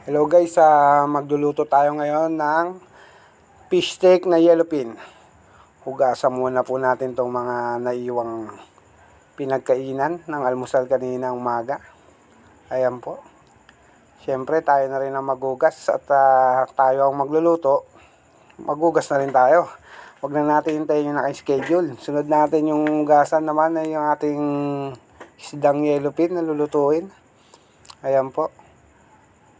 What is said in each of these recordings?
Hello guys, magluluto tayo ngayon ng fish steak na yellowfin. Hugasan muna po natin itong mga naiwang pinagkainan ng almusal kanina umaga. Ayan po. Siyempre tayo na rin ang maghugas at tayo ang magluluto. Maghugas na rin tayo. Huwag na natin hintayin yung naka-schedule. Sunod natin yung hugasan naman ay yung ating isdang yellowfin na lulutuin. Ayan po.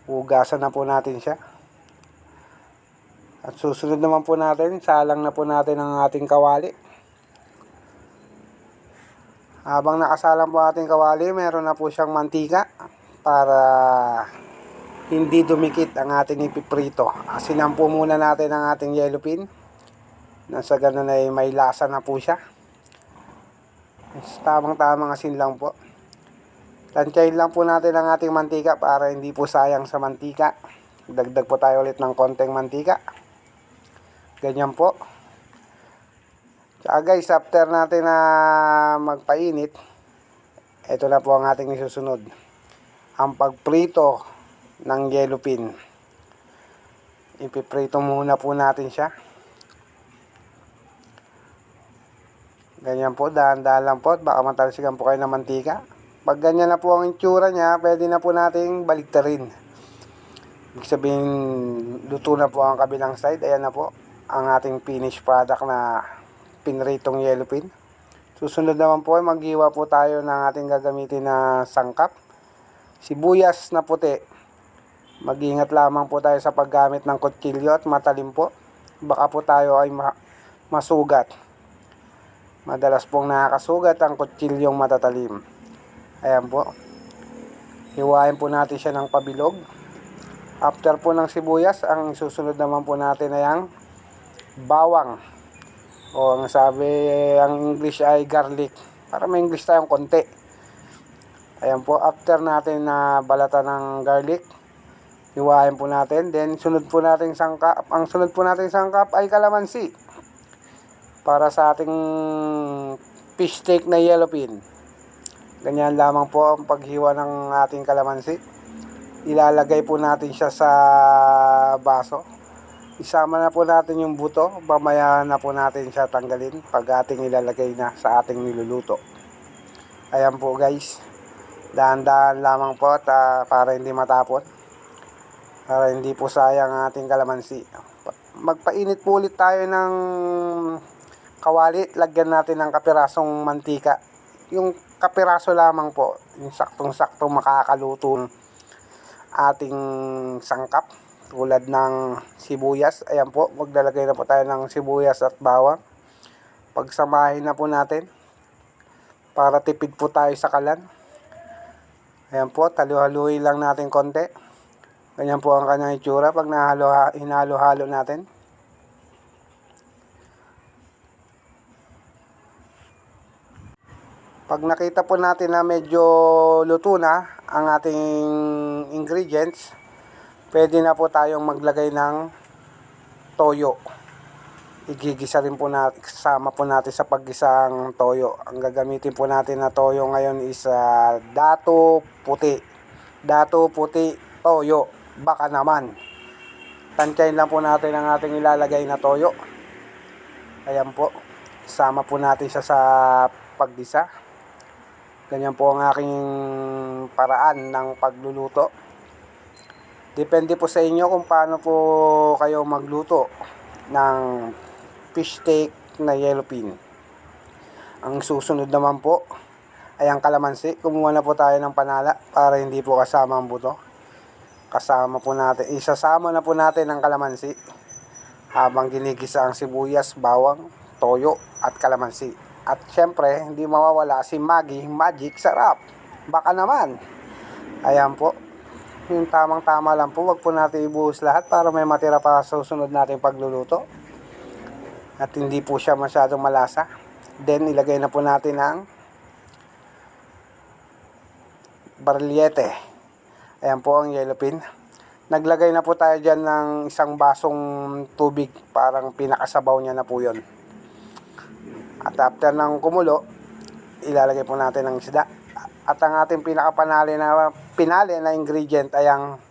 Hugasan na po natin siya. At susunod naman po natin, salang na po natin ang ating kawali. Habang nakasalang po ating kawali, meron na po siyang mantika para hindi dumikit ang ating ipiprito. Asinan po muna natin ang ating yellowfin. Nasa ganun ay may lasa na po siya. Tamang-tamang asin lang po. Tansyahin lang po natin ang ating mantika para hindi po sayang sa mantika. Dagdag po tayo ulit ng konting mantika. Ganyan po. Tsaka guys, after natin na magpainit, ito na po ang ating isusunod. Ang pagprito ng yellowfin. Ipiprito muna po natin siya. Ganyan po, dahan-dahan lang po. Baka matalsikan po kayo ng mantika. Pag ganyan na po ang itsura niya, pwede na po nating baliktarin. Ibig sabihin, luto na po ang kabilang side. Ayan na po ang ating finished product na pinritong yellowfin. Susunod naman po ay maghiwa po tayo ng ating gagamitin na sangkap. Sibuyas na puti. Mag-ingat lamang po tayo sa paggamit ng kutsilyo at matalim po. Baka po tayo ay masugat. Madalas pong nakakasugat ang kutsilyong matatalim. Ayan po. Hiwain po natin siya ng pabilog. After po ng sibuyas, ang susunod naman po natin ay ang bawang. O ang sabi, ang English ay garlic. Para may English tayong konti. Ayan po. After natin na balatan ng garlic, hiwain po natin. Then, sunod po natin sangkap. Ang sunod po natin sangkap ay kalamansi. Para sa ating fish steak na yellowfin. Ganyan lamang po ang paghiwa ng ating kalamansi. Ilalagay po natin siya sa baso. Isama na po natin yung buto. Mamaya na po natin siya tanggalin pag ating ilalagay na sa ating niluluto. Ayan po guys. Dahan-dahan lamang po at para hindi matapon. Para hindi po sayang ang ating kalamansi. Magpainit po ulit tayo ng kawali. Lagyan natin ng kapirasong mantika. Yung kapiraso lamang po, yung saktong-saktong makakaluto ng ating sangkap tulad ng sibuyas. Ayan po, maglalagay na po tayo ng sibuyas at bawang. Pagsamahin na po natin para tipid po tayo sa kalan. Ayan po, halu-haluin lang natin konti. Ganyan po ang kanyang itsura pag hinalo-halo natin. Pag nakita po natin na medyo luto na ang ating ingredients, pwede na po tayong maglagay ng toyo. Igigisa rin po natin, kasama po natin sa paggisang toyo. Ang gagamitin po natin na toyo ngayon is dato puti. Dato puti toyo. Baka naman. Tansyahin lang po natin ang ating ilalagay na toyo. Ayan po. Isama po natin siya sa paggisa. Ganyan po ang aking paraan ng pagluluto. Depende po sa inyo kung paano po kayo magluto ng fish steak na yellowfin. Ang susunod naman po ay ang kalamansi. Kumuha na po tayo ng panala para hindi po kasama ang buto. Isasama na po natin ang kalamansi habang ginigisa ang sibuyas, bawang, toyo at kalamansi. At syempre, hindi mawawala si Maggi Magic Sarap. Baka naman. Ayan po. Yung tamang-tama lang po. Huwag po natin ibuhos lahat para may matira pa sa susunod nating pagluluto. At hindi po siya masyadong malasa. Then, ilagay na po natin ang barliete. Ayan po ang yellowfin. Naglagay na po tayo dyan ng isang basong tubig. Parang pinakasabaw niya na po yun. At after ng kumulo, ilalagay po natin ang isda. At ang ating pinali na ingredient ay ang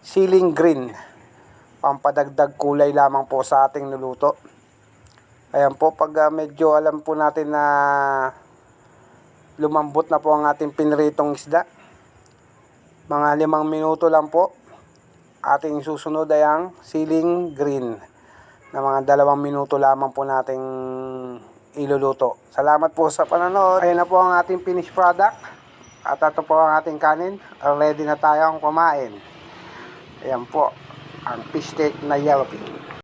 siling green. Pampadagdag kulay lamang po sa ating niluto. Ayan po, pag medyo alam po natin na lumambot na po ang ating pinritong isda, mga 5 minuto lang po, ating susunod ay ang siling green na mga 2 minuto lamang po nating iluluto. Salamat po sa panonood. Ayan na po ang ating finished product. At ito po ang ating kanin. Ready na tayong kumain. Ayan po, ang fish steak na yellowfin.